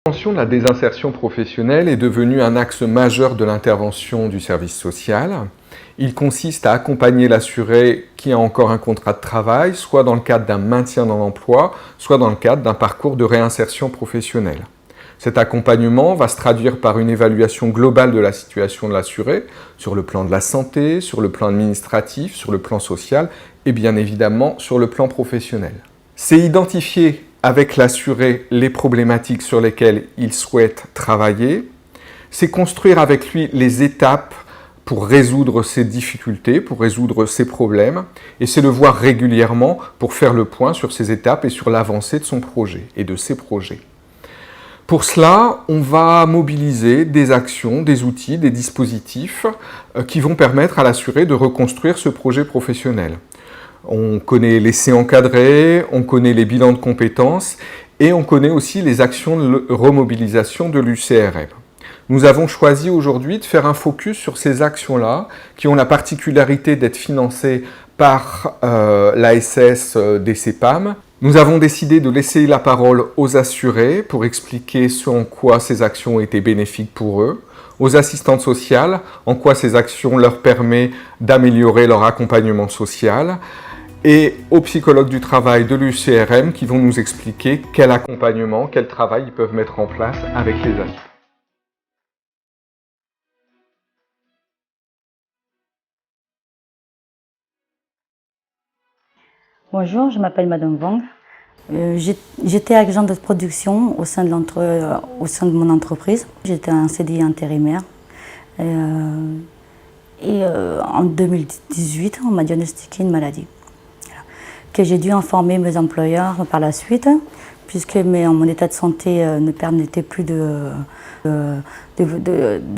La prévention de la désinsertion professionnelle est devenue un axe majeur de l'intervention du service social. Il consiste à accompagner l'assuré qui a encore un contrat de travail, soit dans le cadre d'un maintien dans l'emploi, soit dans le cadre d'un parcours de réinsertion professionnelle. Cet accompagnement va se traduire par une évaluation globale de la situation de l'assuré, sur le plan de la santé, sur le plan administratif, sur le plan social et bien évidemment sur le plan professionnel. C'est identifier avec l'assuré les problématiques sur lesquelles il souhaite travailler, c'est construire avec lui les étapes pour résoudre ses difficultés, pour résoudre ses problèmes, et c'est le voir régulièrement pour faire le point sur ces étapes et sur l'avancée de son projet et de ses projets. Pour cela, on va mobiliser des actions, des outils, des dispositifs qui vont permettre à l'assuré de reconstruire ce projet professionnel. On connaît l'essai encadré, on connaît les bilans de compétences et on connaît aussi les actions de remobilisation de l'UCRM. Nous avons choisi aujourd'hui de faire un focus sur ces actions-là qui ont la particularité d'être financées par l'ASS des CEPAM. Nous avons décidé de laisser la parole aux assurés pour expliquer en quoi ces actions ont été bénéfiques pour eux, aux assistantes sociales, en quoi ces actions leur permettent d'améliorer leur accompagnement social, et aux psychologues du travail de l'UCRM qui vont nous expliquer quel accompagnement, quel travail ils peuvent mettre en place avec les assurés. Bonjour, je m'appelle Madame Wang. J'étais agente de production au sein de mon entreprise. J'étais un CDI intérimaire. En 2018, on m'a diagnostiqué une maladie que j'ai dû informer mes employeurs par la suite, puisque mon état de santé ne permettait plus de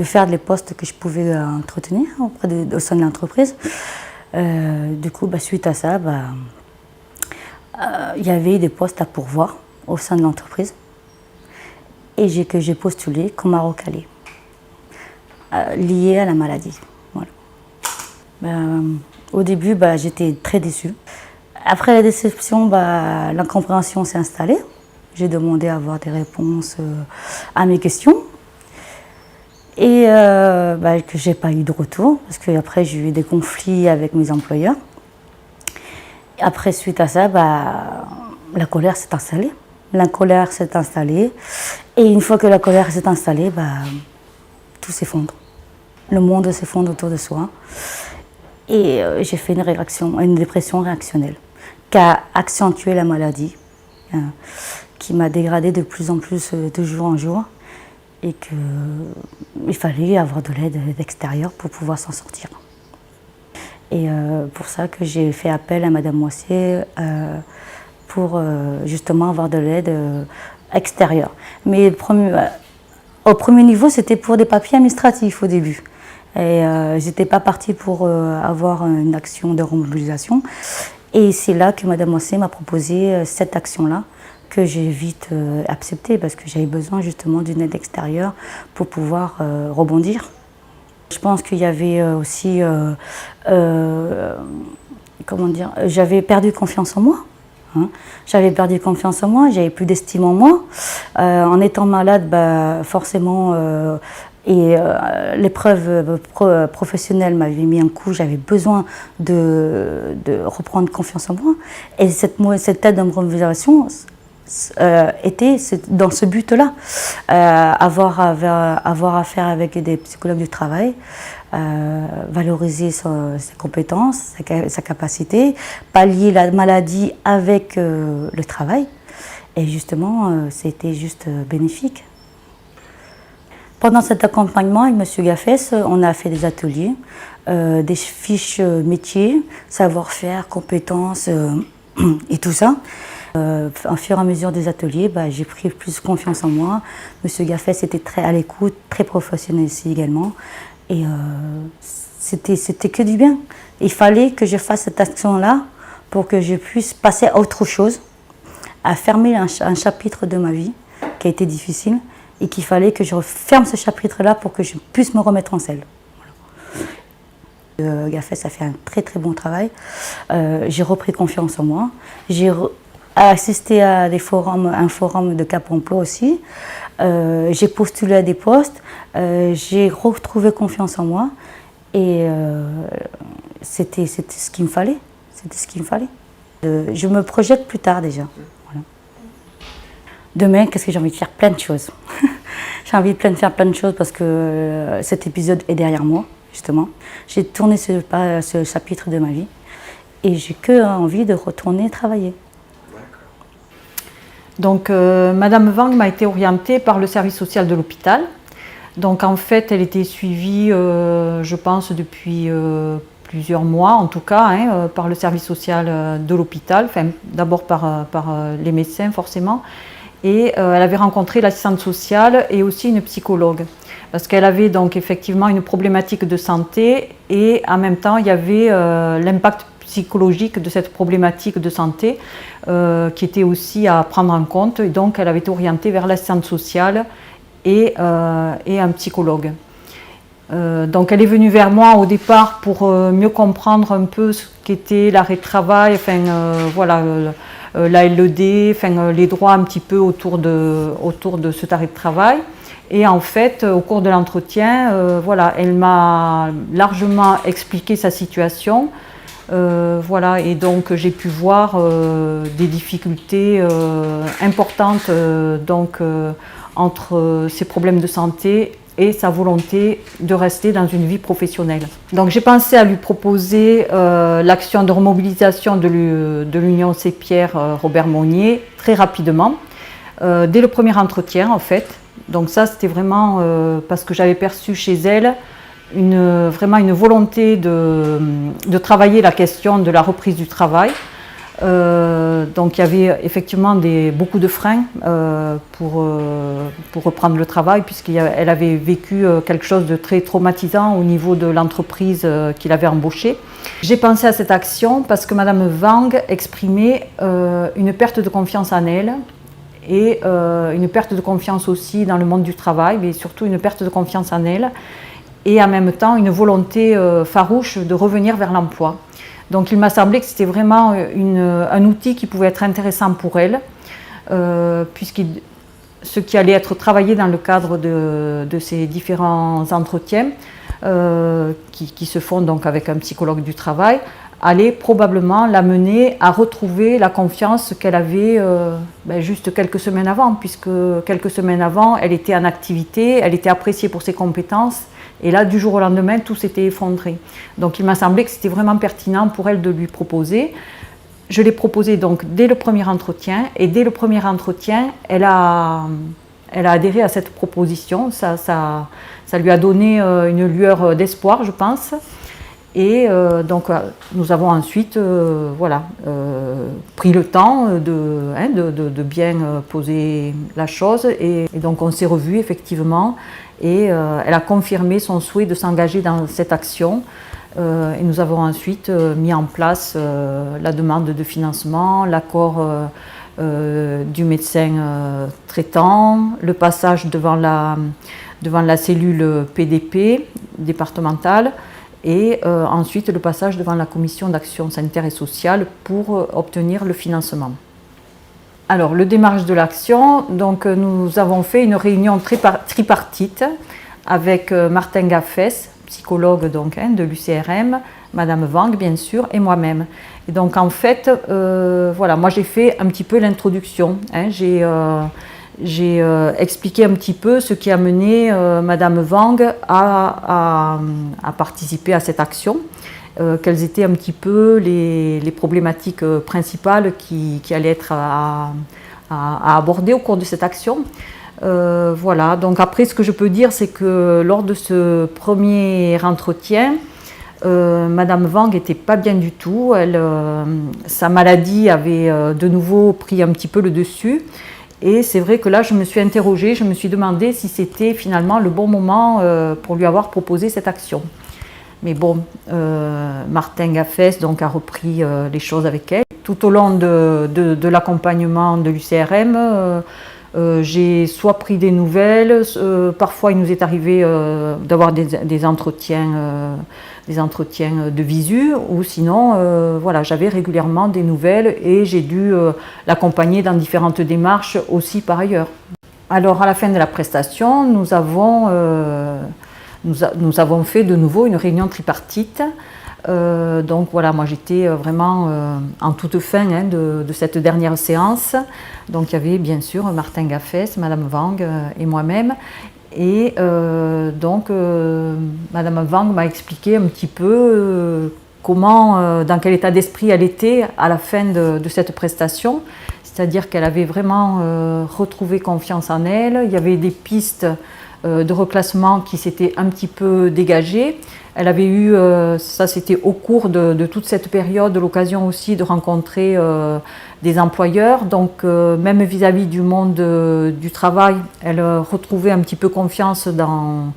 faire les postes que je pouvais entretenir au sein de l'entreprise. Du coup, suite à ça, il y avait des postes à pourvoir au sein de l'entreprise et j'ai postulé comme m'a recalé, lié à la maladie. Voilà. Au début, j'étais très déçue. Après la déception, l'incompréhension s'est installée. J'ai demandé à avoir des réponses à mes questions et que je n'ai pas eu de retour parce qu'après j'ai eu des conflits avec mes employeurs. Après, suite à ça, la colère s'est installée. La colère s'est installée. Et une fois que la colère s'est installée, tout s'effondre. Le monde s'effondre autour de soi. Et j'ai fait une dépression réactionnelle qui a accentué la maladie, qui m'a dégradée de plus en plus de jour en jour. Et qu'il fallait avoir de l'aide extérieure pour pouvoir s'en sortir. Et pour ça que j'ai fait appel à Madame Moissier pour justement avoir de l'aide extérieure. Mais au premier niveau, c'était pour des papiers administratifs au début. Et j'étais pas partie pour avoir une action de remobilisation. Et c'est là que Madame Moissier m'a proposé cette action-là, que j'ai vite acceptée parce que j'avais besoin justement d'une aide extérieure pour pouvoir rebondir. Je pense qu'il y avait aussi, j'avais perdu confiance en moi. J'avais perdu confiance en moi, j'avais plus d'estime en moi. En étant malade, forcément, l'épreuve professionnelle m'avait mis un coup, j'avais besoin de reprendre confiance en moi. Et cette aide de remobilisation était dans ce but-là, avoir affaire avec des psychologues du travail, valoriser ses compétences, sa capacité, pallier la maladie avec le travail. Et justement, c'était juste bénéfique. Pendant cet accompagnement avec M. Gaffès, on a fait des ateliers, des fiches métiers, savoir-faire, compétences et tout ça. Au fur et à mesure des ateliers, j'ai pris plus confiance en moi. M. Gaffès était très à l'écoute, très professionnel ici également. Et c'était que du bien. Il fallait que je fasse cette action-là pour que je puisse passer à autre chose, à fermer un chapitre de ma vie qui a été difficile et qu'il fallait que je ferme ce chapitre-là pour que je puisse me remettre en selle. Voilà. Gaffès a fait un très très bon travail. J'ai repris confiance en moi. J'ai assisté à un forum de Cap Emploi aussi. J'ai postulé à des postes, j'ai retrouvé confiance en moi et c'était ce qu'il me fallait. C'était ce qu'il me fallait. Je me projette plus tard déjà. Voilà. Demain, qu'est-ce que j'ai envie de faire? Plein de choses. J'ai envie de faire plein de choses parce que cet épisode est derrière moi, justement. J'ai tourné ce chapitre de ma vie et j'ai que envie de retourner travailler. Donc, Madame Wang m'a été orientée par le service social de l'hôpital. Donc, en fait, elle était suivie, je pense, depuis plusieurs mois, en tout cas, par le service social de l'hôpital. Enfin, d'abord par les médecins, forcément. Et elle avait rencontré l'assistante sociale et aussi une psychologue. Parce qu'elle avait donc effectivement une problématique de santé et en même temps, il y avait l'impact psychologique de cette problématique de santé qui était aussi à prendre en compte. Et donc, elle avait été orientée vers l'assistante sociale et un psychologue. Donc, elle est venue vers moi au départ pour mieux comprendre un peu ce qu'était l'arrêt de travail, enfin, voilà, la LED, enfin, les droits un petit peu autour de cet arrêt de travail. Et en fait, au cours de l'entretien, voilà, elle m'a largement expliqué sa situation. Voilà, et donc j'ai pu voir des difficultés importantes entre ces problèmes de santé et sa volonté de rester dans une vie professionnelle. Donc j'ai pensé à lui proposer l'action de remobilisation de l'Union Sépierre Robert Monnier très rapidement, dès le premier entretien en fait. Donc ça c'était vraiment parce que j'avais perçu chez elle vraiment une volonté de travailler la question de la reprise du travail. Donc il y avait effectivement beaucoup de freins pour reprendre le travail puisqu'elle avait vécu quelque chose de très traumatisant au niveau de l'entreprise qui l'avait embauchée. J'ai pensé à cette action parce que Madame Wang exprimait une perte de confiance en elle et une perte de confiance aussi dans le monde du travail, mais surtout une perte de confiance en elle et en même temps une volonté farouche de revenir vers l'emploi. Donc il m'a semblé que c'était vraiment un outil qui pouvait être intéressant pour elle, ce qui allait être travaillé dans le cadre de ces différents entretiens qui se font donc avec un psychologue du travail, allait probablement l'amener à retrouver la confiance qu'elle avait juste quelques semaines avant, puisque quelques semaines avant, elle était en activité, elle était appréciée pour ses compétences, et là, du jour au lendemain, tout s'était effondré. Donc il m'a semblé que c'était vraiment pertinent pour elle de lui proposer. Je l'ai proposé donc dès le premier entretien, et dès le premier entretien, elle a adhéré à cette proposition. Ça lui a donné une lueur d'espoir, je pense. Et donc nous avons ensuite pris le temps de bien poser la chose et donc on s'est revus effectivement et elle a confirmé son souhait de s'engager dans cette action et nous avons ensuite mis en place la demande de financement, l'accord du médecin traitant, le passage devant la cellule PDP départementale et ensuite le passage devant la commission d'action sanitaire et sociale pour obtenir le financement. Alors le démarrage de l'action, donc nous avons fait une réunion tripartite avec Martin Gaffès, psychologue donc, de l'UCRM, Madame Wang bien sûr et moi-même. Et donc en fait, moi j'ai fait un petit peu l'introduction. J'ai expliqué un petit peu ce qui a mené Madame Wang à participer à cette action, quelles étaient un petit peu les problématiques principales qui allaient être à aborder au cours de cette action. Voilà, donc après ce que je peux dire c'est que lors de ce premier entretien, Madame Wang n'était pas bien du tout, sa maladie avait de nouveau pris un petit peu le dessus. Et c'est vrai que là, je me suis interrogée, je me suis demandé si c'était finalement le bon moment pour lui avoir proposé cette action. Mais bon, Martin Gaffès donc, a repris les choses avec elle. Tout au long de l'accompagnement de l'UCRM, j'ai soit pris des nouvelles, parfois il nous est arrivé d'avoir des entretiens de visu, ou sinon j'avais régulièrement des nouvelles et j'ai dû l'accompagner dans différentes démarches aussi par ailleurs. Alors à la fin de la prestation, nous avons fait de nouveau une réunion tripartite. Donc voilà, moi j'étais vraiment en toute fin de cette dernière séance. Donc il y avait bien sûr Martin Gaffès, Madame Wang et moi-même. Et Madame Wang m'a expliqué un petit peu dans quel état d'esprit elle était à la fin de cette prestation. C'est-à-dire qu'elle avait vraiment retrouvé confiance en elle. Il y avait des pistes de reclassement qui s'étaient un petit peu dégagées. Elle avait eu, ça c'était au cours de toute cette période, l'occasion aussi de rencontrer des employeurs. Donc même vis-à-vis du monde du travail, elle retrouvait un petit peu confiance dans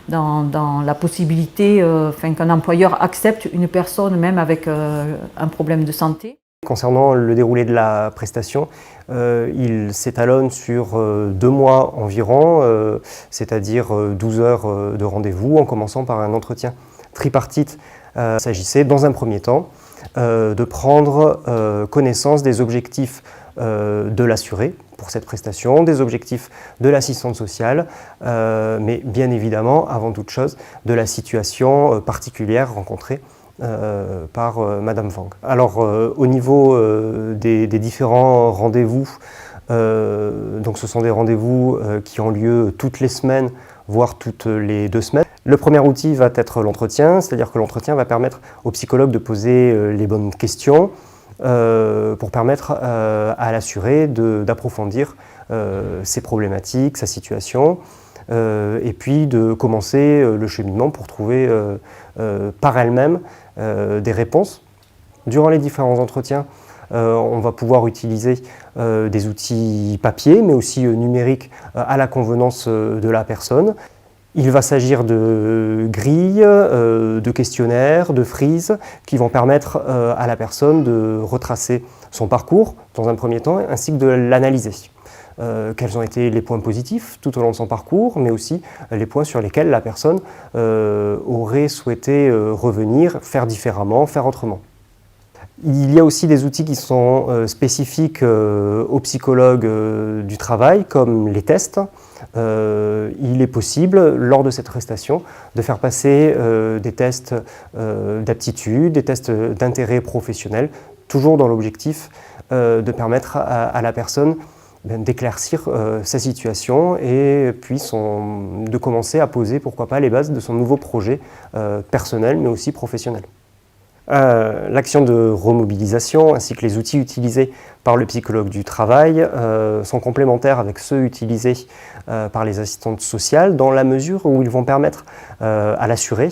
la possibilité qu'un employeur accepte une personne même avec un problème de santé. Concernant le déroulé de la prestation, il s'étalonne sur 2 mois environ, c'est-à-dire 12 heures de rendez-vous, en commençant par un entretien tripartite. Il s'agissait, dans un premier temps, de prendre connaissance des objectifs de l'assuré pour cette prestation, des objectifs de l'assistante sociale, mais bien évidemment, avant toute chose, de la situation particulière rencontrée par Madame Wang. Alors au niveau des différents rendez-vous, donc ce sont des rendez-vous qui ont lieu toutes les semaines, voire toutes les 2 semaines. Le premier outil va être l'entretien, c'est-à-dire que l'entretien va permettre au psychologue de poser les bonnes questions pour permettre à l'assuré d'approfondir ses problématiques, sa situation, et puis de commencer le cheminement pour trouver par elle-même des réponses. Durant les différents entretiens, on va pouvoir utiliser des outils papier, mais aussi numériques à la convenance de la personne. Il va s'agir de grilles, de questionnaires, de frises qui vont permettre à la personne de retracer son parcours dans un premier temps, ainsi que de l'analyser. Quels ont été les points positifs tout au long de son parcours, mais aussi les points sur lesquels la personne aurait souhaité revenir, faire différemment, faire autrement. Il y a aussi des outils qui sont spécifiques aux psychologues du travail, comme les tests. Il est possible, lors de cette prestation, de faire passer des tests d'aptitude, des tests d'intérêt professionnel, toujours dans l'objectif de permettre à la personne d'éclaircir sa situation et puis de commencer à poser, pourquoi pas, les bases de son nouveau projet personnel, mais aussi professionnel. L'action de remobilisation ainsi que les outils utilisés par le psychologue du travail sont complémentaires avec ceux utilisés par les assistantes sociales, dans la mesure où ils vont permettre à l'assuré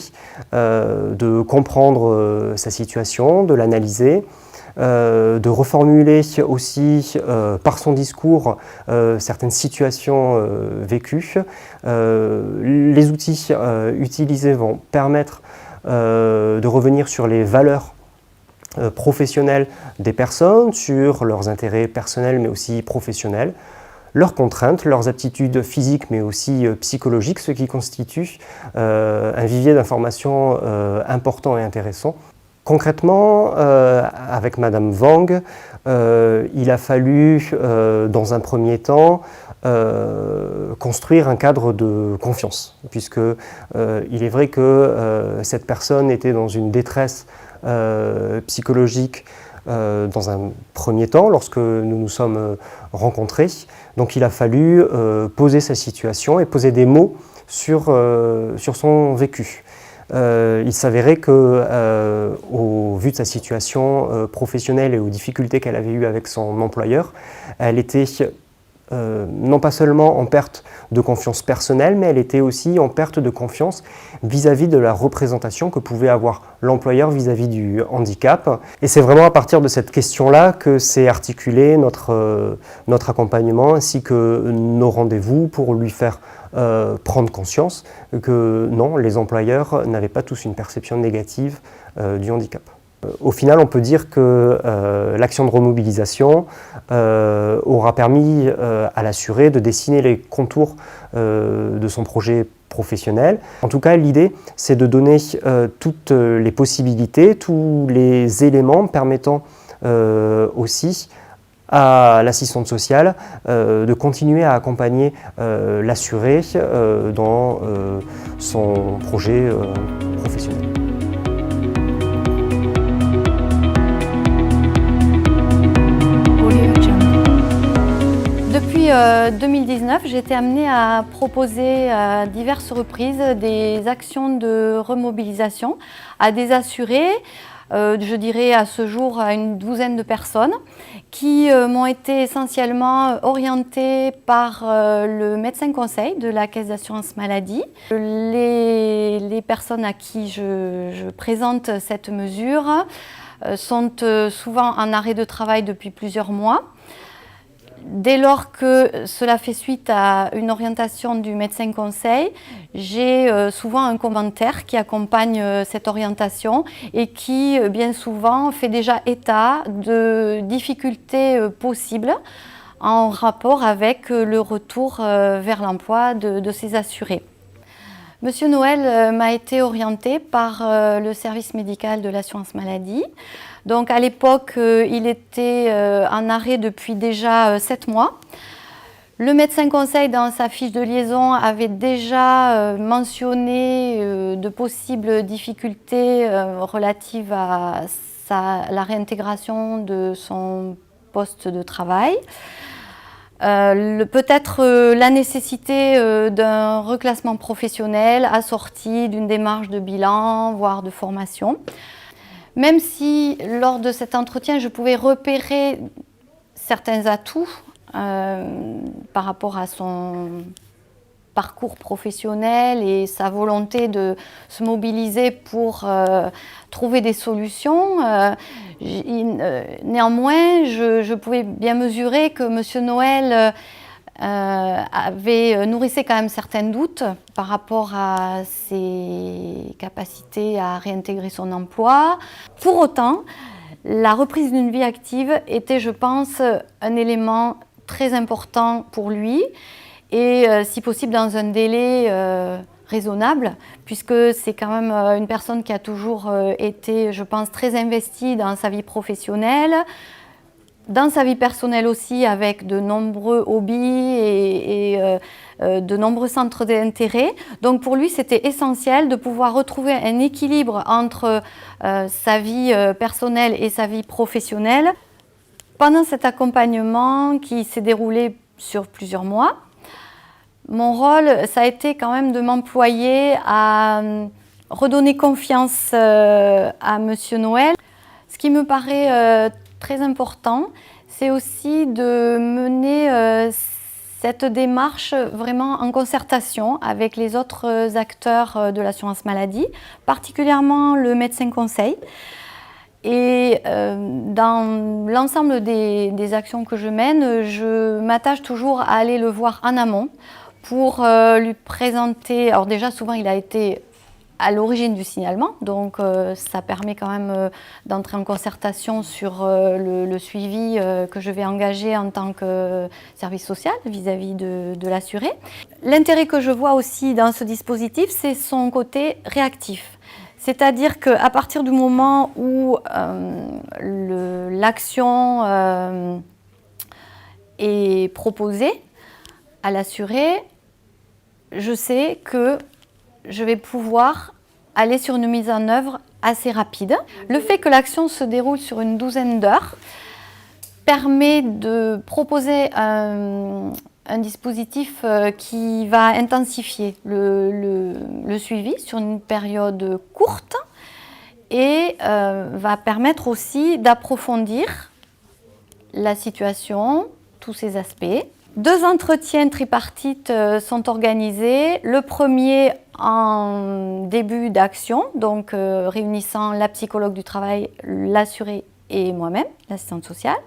de comprendre sa situation, de l'analyser, de reformuler aussi par son discours certaines situations vécues. Les outils utilisés vont permettre de revenir sur les valeurs professionnelles des personnes, sur leurs intérêts personnels mais aussi professionnels, leurs contraintes, leurs aptitudes physiques mais aussi psychologiques, ce qui constitue un vivier d'informations important et intéressant. Concrètement, avec Madame Wang, il a fallu, dans un premier temps, construire un cadre de confiance, puisque il est vrai que cette personne était dans une détresse psychologique dans un premier temps, lorsque nous nous sommes rencontrés. Donc il a fallu poser sa situation et poser des mots sur son vécu. Il s'avérait que, au vu de sa situation professionnelle et aux difficultés qu'elle avait eues avec son employeur, elle était non pas seulement en perte de confiance personnelle, mais elle était aussi en perte de confiance vis-à-vis de la représentation que pouvait avoir l'employeur vis-à-vis du handicap. Et c'est vraiment à partir de cette question-là que s'est articulé notre accompagnement ainsi que nos rendez-vous pour lui faire prendre conscience que non, les employeurs n'avaient pas tous une perception négative du handicap. Au final, on peut dire que l'action de remobilisation aura permis à l'assuré de dessiner les contours de son projet professionnel. En tout cas, l'idée, c'est de donner toutes les possibilités, tous les éléments permettant aussi à l'assistante sociale de continuer à accompagner l'assuré dans son projet professionnel. Depuis 2019, j'ai été amenée à proposer à diverses reprises des actions de remobilisation à des assurés, je dirais à ce jour à une douzaine de personnes, qui m'ont été essentiellement orientées par le médecin conseil de la Caisse d'assurance maladie. Les personnes à qui je présente cette mesure sont souvent en arrêt de travail depuis plusieurs mois. Dès lors que cela fait suite à une orientation du médecin conseil, j'ai souvent un commentaire qui accompagne cette orientation et qui bien souvent fait déjà état de difficultés possibles en rapport avec le retour vers l'emploi de ces assurés. Monsieur Noël m'a été orienté par le service médical de l'assurance maladie. Donc à l'époque, il était en arrêt depuis déjà 7 mois. Le médecin conseil, dans sa fiche de liaison, avait déjà mentionné de possibles difficultés relatives à la réintégration de son poste de travail. Peut-être la nécessité d'un reclassement professionnel assorti d'une démarche de bilan, voire de formation. Même si lors de cet entretien, je pouvais repérer certains atouts par rapport à son parcours professionnel et sa volonté de se mobiliser pour trouver des solutions. Néanmoins, je pouvais bien mesurer que M. Noël nourrissait quand même certains doutes par rapport à ses capacités à réintégrer son emploi. Pour autant, la reprise d'une vie active était, je pense, un élément très important pour lui et si possible dans un délai raisonnable, puisque c'est quand même une personne qui a toujours été, je pense, très investie dans sa vie professionnelle, dans sa vie personnelle aussi, avec de nombreux hobbies et de nombreux centres d'intérêt. Donc pour lui, c'était essentiel de pouvoir retrouver un équilibre entre sa vie personnelle et sa vie professionnelle. Pendant cet accompagnement qui s'est déroulé sur plusieurs mois, mon rôle, ça a été quand même de m'employer à redonner confiance à Monsieur Noël. Ce qui me paraît très important, c'est aussi de mener cette démarche vraiment en concertation avec les autres acteurs de l'assurance maladie, particulièrement le médecin conseil. Et dans l'ensemble des actions que je mène, je m'attache toujours à aller le voir en amont pour lui présenter. Alors déjà, souvent, il a été à l'origine du signalement, donc ça permet quand même d'entrer en concertation sur le suivi que je vais engager en tant que service social vis-à-vis de l'assuré. L'intérêt que je vois aussi dans ce dispositif, c'est son côté réactif. C'est-à-dire qu'à partir du moment où l'action est proposée à l'assuré, je sais que je vais pouvoir aller sur une mise en œuvre assez rapide. Le fait que l'action se déroule sur une douzaine d'heures permet de proposer un dispositif qui va intensifier le suivi sur une période courte et va permettre aussi d'approfondir la situation, tous ses aspects. 2 entretiens tripartites sont organisés. Le premier en début d'action, donc réunissant la psychologue du travail, l'assuré et moi-même, l'assistante sociale.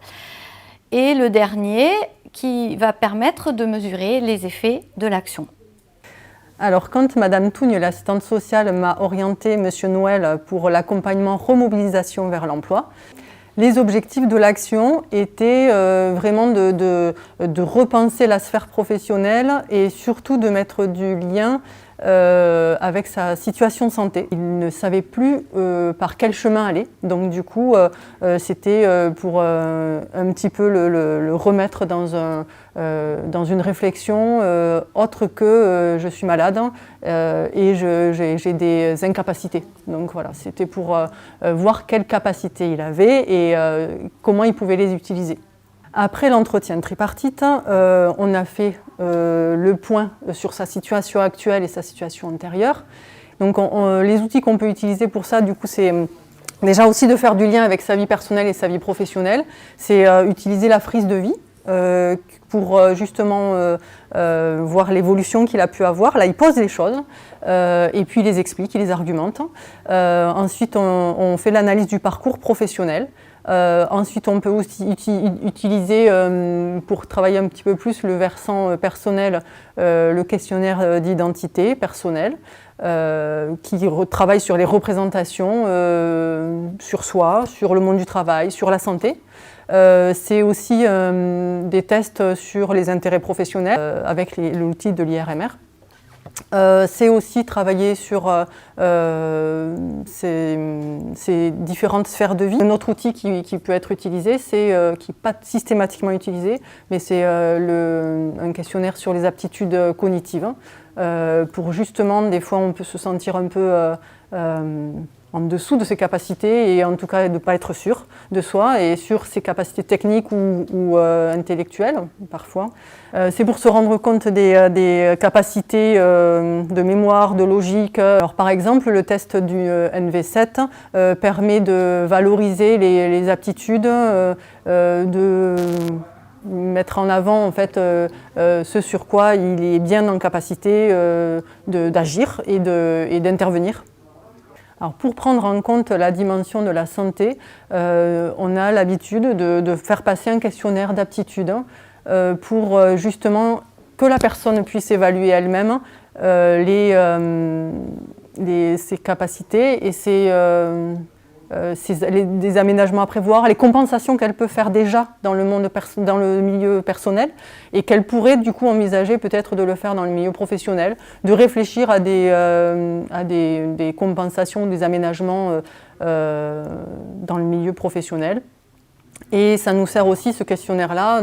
Et le dernier qui va permettre de mesurer les effets de l'action. Alors quand Madame Tougne, l'assistante sociale, m'a orienté Monsieur Noël pour l'accompagnement remobilisation vers l'emploi, les objectifs de l'action étaient vraiment de repenser la sphère professionnelle et surtout de mettre du lien avec sa situation de santé. Il ne savait plus par quel chemin aller, donc du coup c'était pour un petit peu le remettre dans une réflexion autre que je suis malade et j'ai des incapacités. Donc voilà, c'était pour voir quelles capacités il avait et comment il pouvait les utiliser. Après l'entretien tripartite, on a fait le point sur sa situation actuelle et sa situation antérieure. Donc les outils qu'on peut utiliser pour ça, du coup, c'est déjà aussi de faire du lien avec sa vie personnelle et sa vie professionnelle. C'est utiliser la frise de vie pour justement voir l'évolution qu'il a pu avoir. Là, il pose les choses et puis il les explique, il les argumente. Ensuite, on fait l'analyse du parcours professionnel. Ensuite, on peut aussi utiliser, pour travailler un petit peu plus le versant personnel, le questionnaire d'identité personnelle, qui travaille sur les représentations sur soi, sur le monde du travail, sur la santé. C'est aussi des tests sur les intérêts professionnels avec l'outil de l'IRMR. C'est aussi travailler sur ces différentes sphères de vie. Un autre outil qui peut être utilisé, qui n'est pas systématiquement utilisé, mais c'est un questionnaire sur les aptitudes cognitives. Pour justement, des fois, on peut se sentir un peu en dessous de ses capacités et en tout cas de ne pas être sûr de soi et sur ses capacités techniques ou intellectuelles parfois. C'est pour se rendre compte des capacités de mémoire, de logique. Alors, par exemple, le test du NV7 permet de valoriser les aptitudes, de mettre en avant en fait ce sur quoi il est bien en capacité d'agir et d'intervenir. Alors pour prendre en compte la dimension de la santé, on a l'habitude de faire passer un questionnaire d'aptitude pour justement que la personne puisse évaluer elle-même ses capacités et des aménagements à prévoir, les compensations qu'elle peut faire déjà dans le milieu personnel et qu'elle pourrait du coup envisager peut-être de le faire dans le milieu professionnel, de réfléchir à des compensations, des aménagements dans le milieu professionnel. Et ça nous sert aussi, ce questionnaire-là,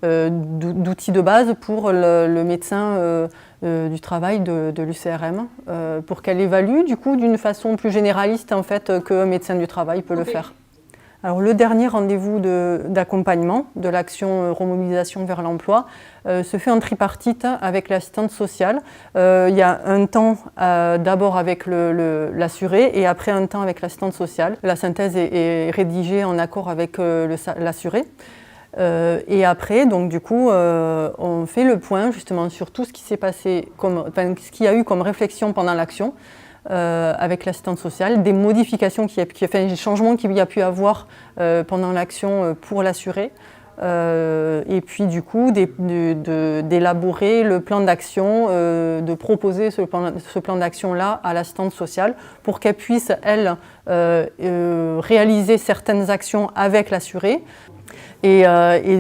d'outil de base pour le médecin du travail de l'UCRM, pour qu'elle évalue du coup d'une façon plus généraliste en fait, qu'un médecin du travail peut le faire. Alors le dernier rendez-vous d'accompagnement de l'action remobilisation vers l'emploi se fait en tripartite avec l'assistante sociale. Il y a un temps d'abord avec l'assuré et après un temps avec l'assistante sociale. La synthèse est rédigée en accord avec l'assuré. Et après, donc du coup, on fait le point justement sur tout ce qui s'est passé, ce qu'il y a eu comme réflexion pendant l'action. Avec l'assistante sociale, des modifications, des changements qu'il y a pu avoir pendant l'action pour l'assuré, et puis du coup d'élaborer le plan d'action, de proposer ce plan d'action-là à l'assistante sociale pour qu'elle puisse, elle, réaliser certaines actions avec l'assuré. Et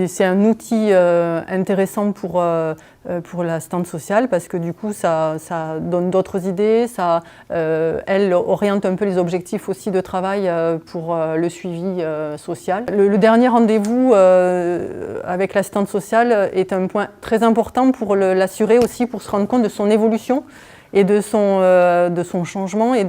c'est un outil intéressant pour l'assistante sociale parce que du coup ça donne d'autres idées, elle oriente un peu les objectifs aussi de travail pour le suivi social. Le dernier rendez-vous avec l'assistante sociale est un point très important pour l'assuré aussi pour se rendre compte de son évolution et de son changement et il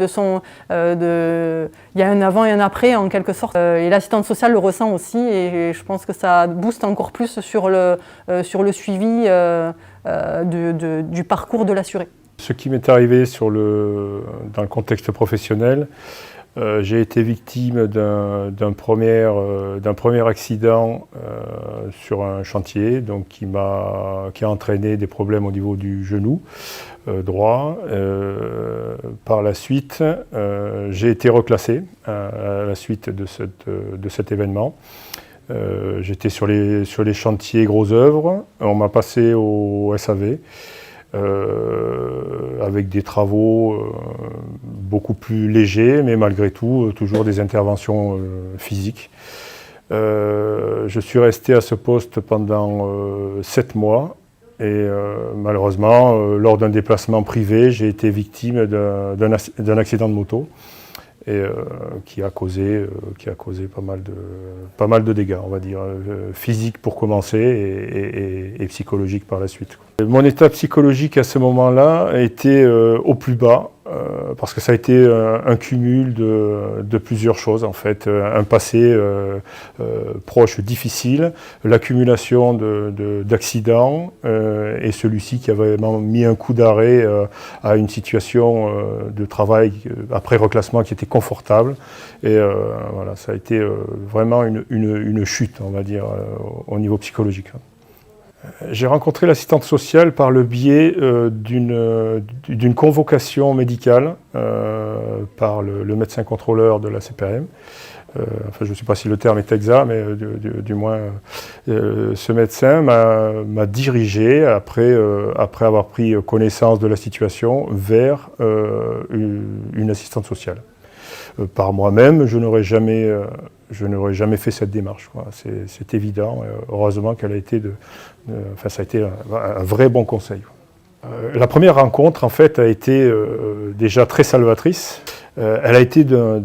y a un avant et un après en quelque sorte. Et l'assistante sociale le ressent aussi et je pense que ça booste encore plus sur le suivi du parcours de l'assuré. Ce qui m'est arrivé dans le contexte professionnel, j'ai été victime d'un premier accident sur un chantier donc qui a entraîné des problèmes au niveau du genou droit. Par la suite, j'ai été reclassé à la suite de cet événement. J'étais sur les chantiers gros œuvres, on m'a passé au SAV. Avec des travaux beaucoup plus légers, mais malgré tout, toujours des interventions physiques. Je suis resté à ce poste pendant 7 mois Et malheureusement, lors d'un déplacement privé, j'ai été victime d'un accident de moto et qui a causé pas mal de dégâts, on va dire, physiques pour commencer et psychologiques par la suite. Mon état psychologique à ce moment-là était au plus bas, parce que ça a été un cumul de plusieurs choses en fait. Un passé proche difficile, l'accumulation d'accidents et celui-ci qui avait vraiment mis un coup d'arrêt à une situation de travail après reclassement qui était confortable. Et voilà, ça a été vraiment une chute, on va dire, au niveau psychologique. J'ai rencontré l'assistante sociale par le biais d'une convocation médicale par le médecin contrôleur de la CPRM. Enfin, je ne sais pas si le terme est exact, mais du moins, ce médecin m'a dirigé, après avoir pris connaissance de la situation, vers une assistante sociale. Par moi-même, je n'aurais jamais fait cette démarche, quoi. C'est évident. Heureusement qu'elle a été ça a été un vrai bon conseil. La première rencontre, en fait, a été déjà très salvatrice. Elle a été d'un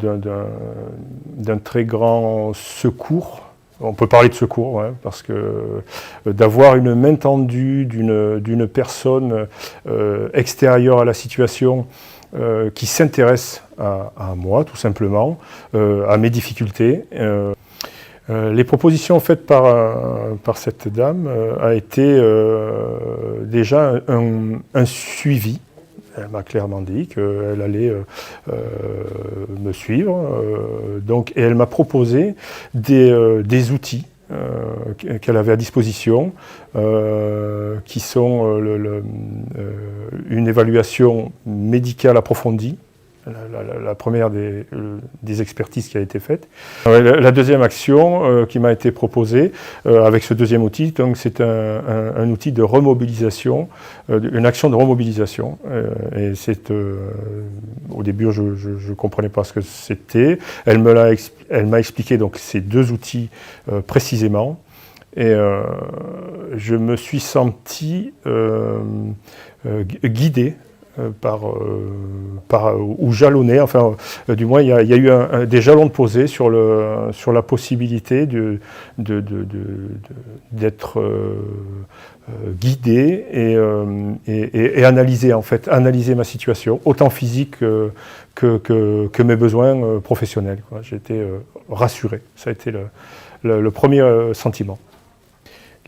très grand secours. On peut parler de secours, ouais, parce que d'avoir une main tendue d'une personne extérieure à la situation, qui s'intéresse à moi, tout simplement, à mes difficultés. Les propositions faites par cette dame a été déjà un suivi. Elle m'a clairement dit qu'elle allait me suivre. Et elle m'a proposé des outils qu'elle avait à disposition, qui sont une évaluation médicale approfondie, la première des expertises qui a été faite. La deuxième action qui m'a été proposée avec ce deuxième outil, donc c'est un outil de remobilisation, une action de remobilisation. Et au début, je ne comprenais pas ce que c'était. Elle m'a expliqué donc ces deux outils précisément. Et je me suis senti guidé ou jalonné, enfin du moins il y a eu des jalons de posés sur la possibilité d'être guidé et analyser ma situation, autant physique que mes besoins professionnels, quoi. J'ai été rassuré, ça a été le premier sentiment.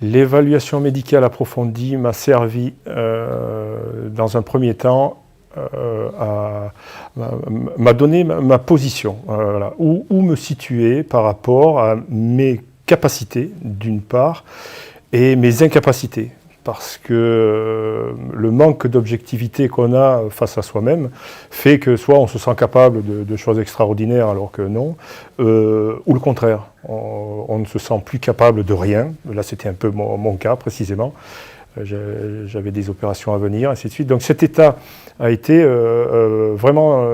L'évaluation médicale approfondie m'a servi dans un premier temps, m'a donné ma position, voilà, où me situer par rapport à mes capacités d'une part et mes incapacités. Parce que le manque d'objectivité qu'on a face à soi-même fait que soit on se sent capable de choses extraordinaires alors que non, ou le contraire, on ne se sent plus capable de rien. Là c'était un peu mon cas précisément, j'avais des opérations à venir, ainsi de suite. Donc cet état a été vraiment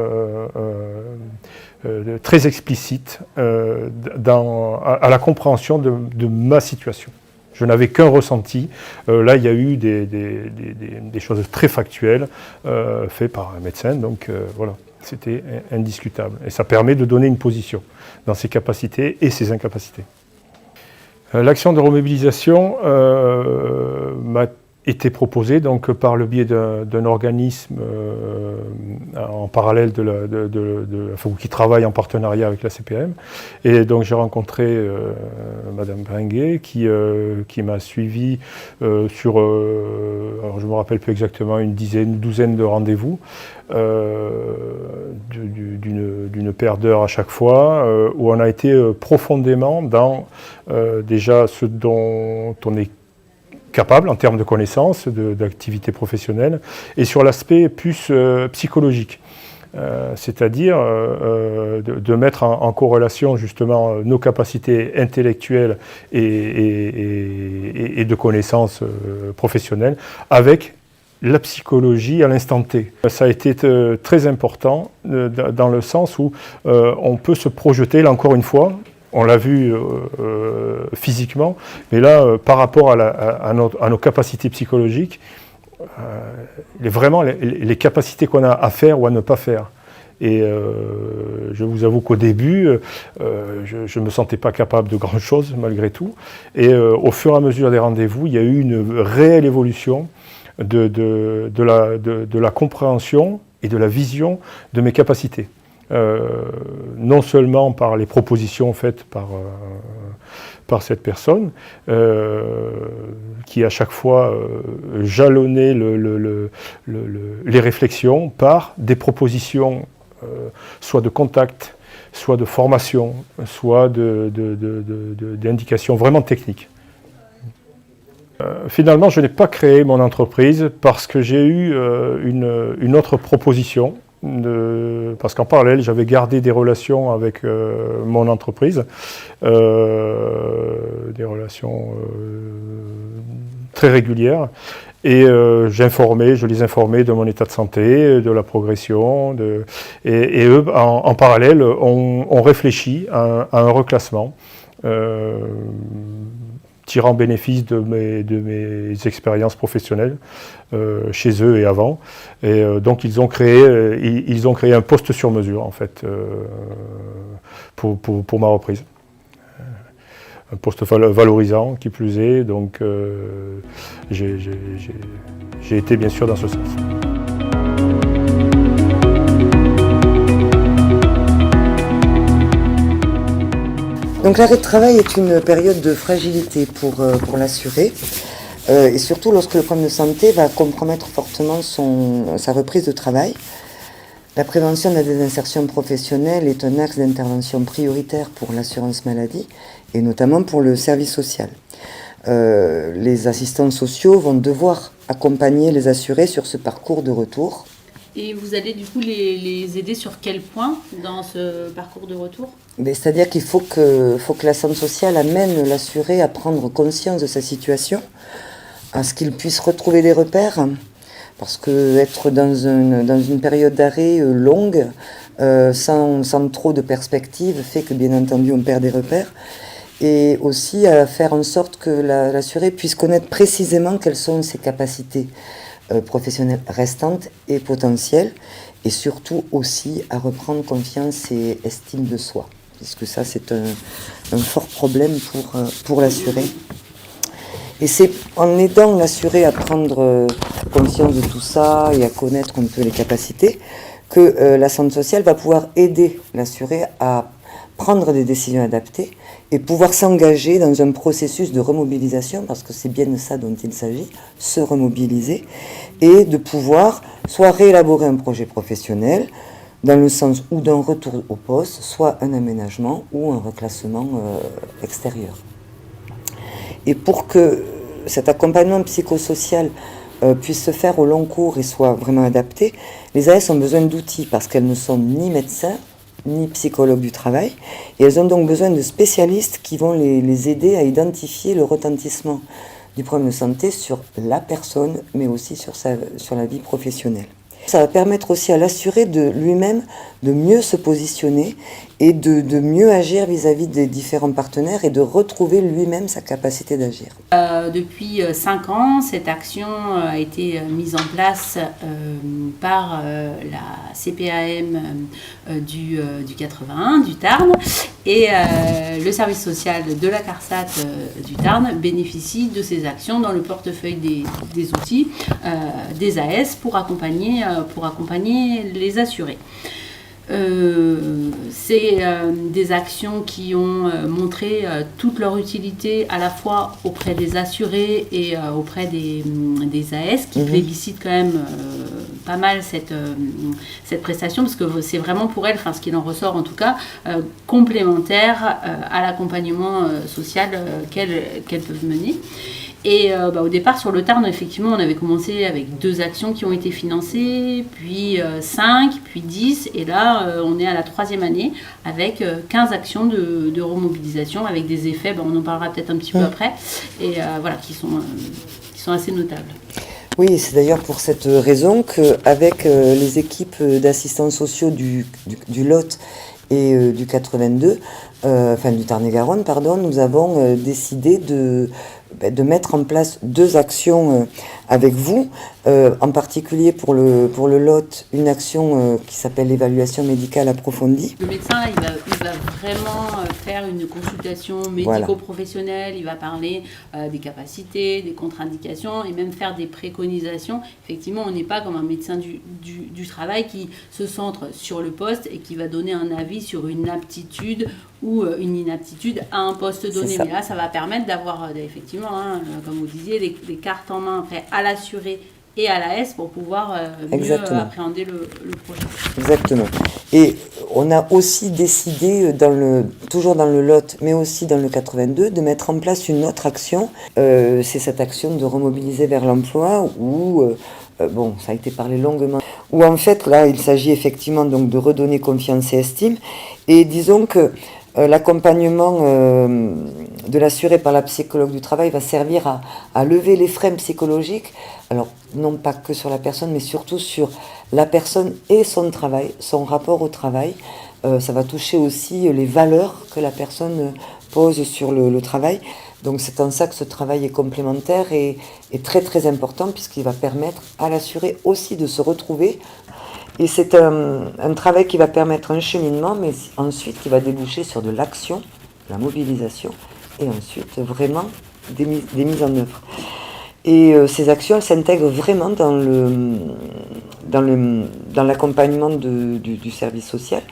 très explicite à la compréhension de ma situation. Je n'avais qu'un ressenti. Là, il y a eu des choses très factuelles faites par un médecin. Donc voilà, c'était indiscutable. Et ça permet de donner une position dans ses capacités et ses incapacités. L'action de remobilisation m'a été proposée donc, par le biais d'un organisme en parallèle qui travaille en partenariat avec la CPM. Et donc j'ai rencontré Madame Bringuet qui m'a suivi sur, alors je ne me rappelle plus exactement, une douzaine de rendez-vous, d'une paire d'heures à chaque fois, où on a été profondément dans déjà ce dont on est capable en termes de connaissances, d'activité professionnelle, et sur l'aspect plus psychologique. C'est-à-dire de mettre en corrélation justement nos capacités intellectuelles et de connaissances professionnelles avec la psychologie à l'instant T. Ça a été très important dans le sens où on peut se projeter, là encore une fois, On l'a vu physiquement, mais là, par rapport à nos capacités psychologiques, vraiment les capacités qu'on a à faire ou à ne pas faire. Et je vous avoue qu'au début, je ne me sentais pas capable de grand chose malgré tout. Et au fur et à mesure des rendez-vous, il y a eu une réelle évolution de la compréhension et de la vision de mes capacités. Non seulement par les propositions faites par cette personne, qui à chaque fois jalonnait les réflexions par des propositions soit de contact, soit de formation, soit d'indications vraiment techniques. Finalement, je n'ai pas créé mon entreprise parce que j'ai eu une autre proposition. Parce qu'en parallèle, j'avais gardé des relations avec mon entreprise, des relations très régulières. Et je les informais de mon état de santé, de la progression, et eux, en parallèle, ont réfléchi à un reclassement, tirant bénéfice de mes expériences professionnelles chez eux et avant. Et donc ils ont créé un poste sur mesure, en fait, pour ma reprise. Un poste valorisant, qui plus est, donc j'ai été bien sûr dans ce sens. Donc l'arrêt de travail est une période de fragilité pour l'assuré, et surtout lorsque le problème de santé va compromettre fortement sa reprise de travail. La prévention de la désinsertion professionnelle est un axe d'intervention prioritaire pour l'assurance maladie et notamment pour le service social. Les assistants sociaux vont devoir accompagner les assurés sur ce parcours de retour. Et vous allez du coup les aider sur quel point dans ce parcours de retour ? C'est-à-dire qu'il faut que l'assistante sociale amène l'assuré à prendre conscience de sa situation, à ce qu'il puisse retrouver des repères. Parce qu'être dans une période d'arrêt longue, sans trop de perspectives, fait que bien entendu on perd des repères. Et aussi à faire en sorte que l'assuré puisse connaître précisément quelles sont ses capacités professionnelles restantes et potentielles. Et surtout aussi à reprendre confiance et estime de soi. Puisque ça c'est un fort problème pour l'assuré. Et c'est en aidant l'assuré à prendre conscience de tout ça et à connaître un peu les capacités que l'assistante sociale va pouvoir aider l'assuré à prendre des décisions adaptées et pouvoir s'engager dans un processus de remobilisation, parce que c'est bien de ça dont il s'agit, se remobiliser, et de pouvoir soit réélaborer un projet professionnel, dans le sens ou d'un retour au poste, soit un aménagement ou un reclassement extérieur. Et pour que cet accompagnement psychosocial puisse se faire au long cours et soit vraiment adapté, les AS ont besoin d'outils parce qu'elles ne sont ni médecins, ni psychologues du travail, et elles ont donc besoin de spécialistes qui vont les aider à identifier le retentissement du problème de santé sur la personne, mais aussi sur la vie professionnelle. Ça va permettre aussi à l'assuré de lui-même de mieux se positionner et de mieux agir vis-à-vis des différents partenaires et de retrouver lui-même sa capacité d'agir. Depuis 5 ans, cette action a été mise en place par la CPAM du 81, du Tarn, et le service social de la CARSAT du Tarn bénéficie de ces actions dans le portefeuille des outils des AS pour accompagner les assurés. C'est des actions qui ont montré toute leur utilité à la fois auprès des assurés et auprès des AS qui plébiscitent quand même pas mal cette prestation, parce que c'est vraiment pour elles, ce qu'il en ressort en tout cas, complémentaire à l'accompagnement social qu'elles peuvent mener. Et au départ, sur le Tarn, effectivement, on avait commencé avec 2 actions qui ont été financées, puis 5, puis 10, et là, on est à la 3e année avec 15 actions de remobilisation, avec des effets, on en parlera peut-être un petit peu après, et qui sont assez notables. Oui, c'est d'ailleurs pour cette raison qu'avec les équipes d'assistants sociaux du Lot et du 82, du Tarn-et-Garonne, pardon, nous avons décidé de mettre en place 2 actions avec vous, en particulier pour le Lot, une action qui s'appelle l'évaluation médicale approfondie. Le médecin, là, il va vraiment faire une consultation médico-professionnelle, il va parler des capacités, des contre-indications et même faire des préconisations. Effectivement, on n'est pas comme un médecin du travail qui se centre sur le poste et qui va donner un avis sur une aptitude ou une inaptitude à un poste donné. Mais là, ça va permettre d'avoir effectivement, comme vous disiez, les cartes en main après à l'assuré et à l'AS pour pouvoir mieux appréhender le projet. Exactement. Et on a aussi décidé, toujours dans le Lot, mais aussi dans le 82, de mettre en place une autre action. C'est cette action de remobiliser vers l'emploi où, ça a été parlé longuement, où en fait, là, il s'agit effectivement donc de redonner confiance et estime. Et disons que l'accompagnement de l'assuré par la psychologue du travail va servir à lever les freins psychologiques, alors non pas que sur la personne, mais surtout sur la personne et son travail, son rapport au travail. Ça va toucher aussi les valeurs que la personne pose sur le travail. Donc c'est en ça que ce travail est complémentaire et très très important, puisqu'il va permettre à l'assuré aussi de se retrouver. Et c'est un travail qui va permettre un cheminement, mais ensuite qui va déboucher sur de l'action, la mobilisation, et ensuite vraiment des mises en œuvre. Et ces actions, elles s'intègrent vraiment dans l'accompagnement du service social,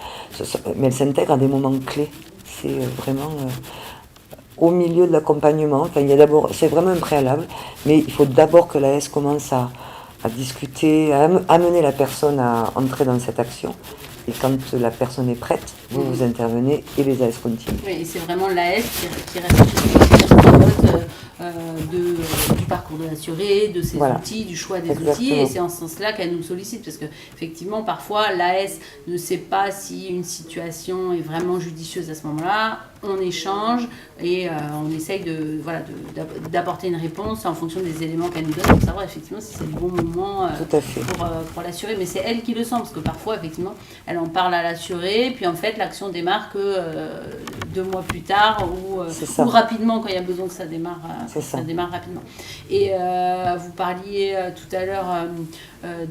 mais elles s'intègrent à des moments clés. C'est vraiment au milieu de l'accompagnement. C'est vraiment un préalable, mais il faut d'abord que l'AS commence à discuter, à amener la personne à entrer dans cette action. Et quand la personne est prête, vous intervenez et les AS continuent. Oui, et c'est vraiment l'AS qui reste du parcours de l'assuré, de ses outils, du choix des outils. Et c'est en ce sens-là qu'elle nous sollicite. Parce qu'effectivement, parfois, l'AS ne sait pas si une situation est vraiment judicieuse à ce moment-là. On échange et on essaye d'apporter une réponse en fonction des éléments qu'elle nous donne pour savoir effectivement si c'est le bon moment pour l'assuré. Mais c'est elle qui le sent, parce que parfois, effectivement, elle en parle à l'assuré, puis en fait, l'action démarre que 2 mois plus tard ou rapidement quand il y a besoin que ça démarre. Ça démarre rapidement. Et vous parliez tout à l'heure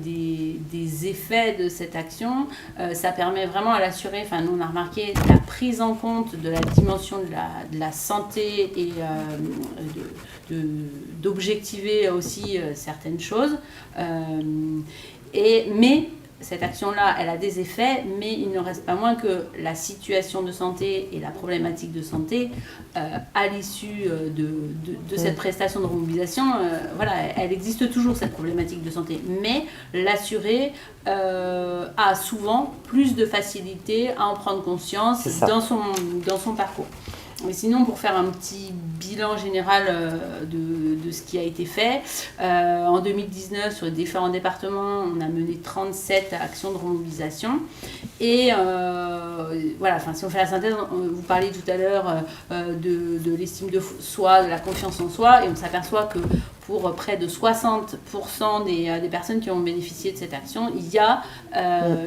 des effets de cette action. Ça permet vraiment à l'assuré, nous on a remarqué la prise en compte de la dimension de la santé et d'objectiver aussi certaines choses. Mais cette action-là, elle a des effets, mais il ne reste pas moins que la situation de santé et la problématique de santé, à l'issue de cette prestation de remobilisation, elle existe toujours, cette problématique de santé. Mais l'assuré a souvent plus de facilité à en prendre conscience dans son parcours. Mais sinon, pour faire un petit bilan général de ce qui a été fait, en 2019, sur les différents départements, on a mené 37 actions de remobilisation. Et si on fait la synthèse, vous parliez tout à l'heure de l'estime de soi, de la confiance en soi, et on s'aperçoit que pour près de 60% des personnes qui ont bénéficié de cette action, il y a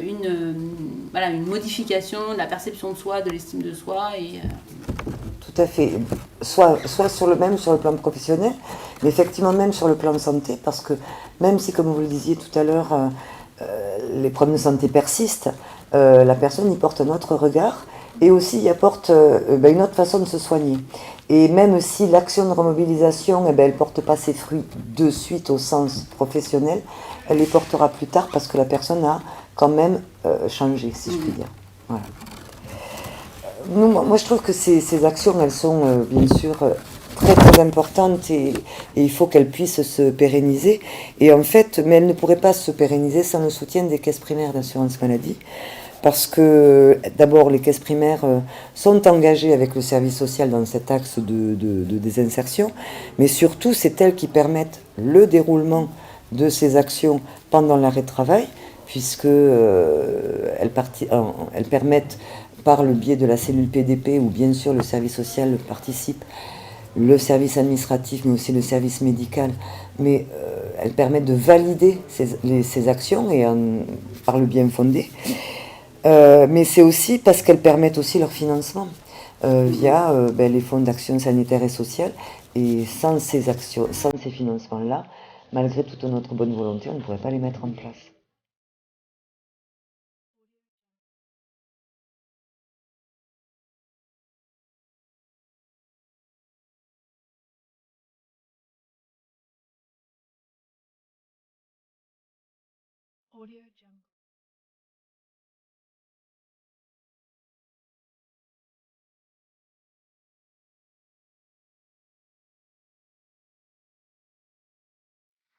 une modification de la perception de soi, de l'estime de soi. Tout à fait. Soit sur le plan professionnel, mais effectivement même sur le plan de santé, parce que même si, comme vous le disiez tout à l'heure, les problèmes de santé persistent, la personne y porte un autre regard et aussi y apporte une autre façon de se soigner. Et même si l'action de remobilisation, elle ne porte pas ses fruits de suite au sens professionnel, elle les portera plus tard parce que la personne a quand même changé, si je puis dire. Voilà. Moi, je trouve que ces actions, elles sont bien sûr très très importantes et il faut qu'elles puissent se pérenniser. Et en fait, mais elles ne pourraient pas se pérenniser sans le soutien des caisses primaires d'assurance maladie. Parce que d'abord, les caisses primaires sont engagées avec le service social dans cet axe de désinsertion, mais surtout, c'est elles qui permettent le déroulement de ces actions pendant l'arrêt de travail, puisque elles permettent, par le biais de la cellule PDP, où bien sûr le service social participe, le service administratif, mais aussi le service médical, mais elles permettent de valider ces actions et par le bien fondé. Mais c'est aussi parce qu'elles permettent aussi leur financement via les fonds d'action sanitaire et sociale. Et sans ces actions, sans ces financements-là, malgré toute notre bonne volonté, on ne pourrait pas les mettre en place. Audio Jungle.